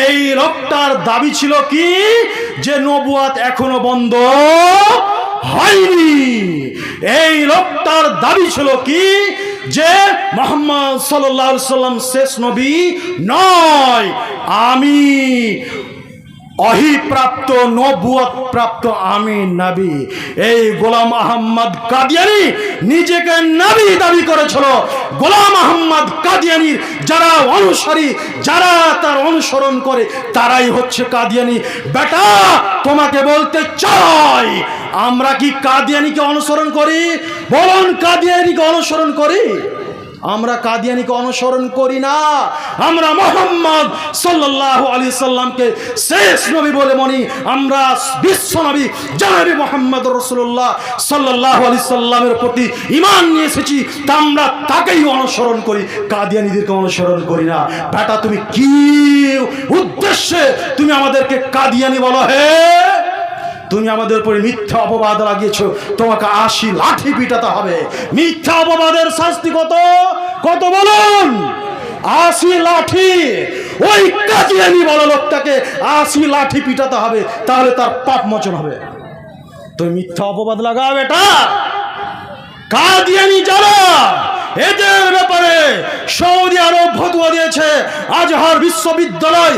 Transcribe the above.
এই লোকটার দাবি ছিল কি যে নবুয়াত এখনো বন্ধ হয়নি। এই লোকটার দাবি ছিল কি যে মুহাম্মদ সাল্লাল্লাহু আলাইহি সাল্লাম শেষ নবী নয়, আমি অহিপ্রাপ্ত নবুয়ত প্রাপ্ত আমি নবী। এই গোলাম আহমদ কাদিয়ানী নিজেকে নবী দাবি করেছিল। গোলাম আহমদ কাদিয়ানীর যারা অনুসারী, যারা তার অনুসরণ করে, তারাই হচ্ছে কাদিয়ানী। বেটা, তোমাকে বলতে চাই, আমরা কি কাদিয়ানীকে অনুসরণ করি? বলুন, কাদিয়ানীকে অনুসরণ করি? আমরা কাদিয়ানীকে অনুসরণ করি না। আমরা মুহাম্মদ সাল্লাল্লাহু আলাইহি সাল্লামকে শেষ নবী বলে মানি। আমরা বিশ্ব নবী জনাবে মুহাম্মদ রাসূলুল্লাহ সাল্লাল্লাহু আলাইহি সাল্লামের প্রতি ঈমান নিয়ে এসেছি, তা আমরা তাকেই অনুসরণ করি, কাদিয়ানীদেরকে অনুসরণ করি না। বেটা, তুমি কি উদ্দেশ্যে তুমি আমাদেরকে কাদিয়ানী বলো? হে, তুমি আমাদের উপরে মিথ্যা অপবাদ লাগিয়েছো, তোমাকে 80 লাঠি পিটাতে হবে। মিথ্যা অপবাদের শাস্তি কত কত বলুন? 80 লাঠি। ওই কাদিয়ানী বলো লোকটাকে 80 লাঠি পিটাতে হবে, তাহলে তার পাপ মোচন হবে। তুমি মিথ্যা অপবাদ লাগাও বেটা। কাদিয়ানী যারা, এদের ব্যাপারে সৌদি আরব ফতোয়া দিয়েছে। আজহার বিশ্ববিদ্যালয়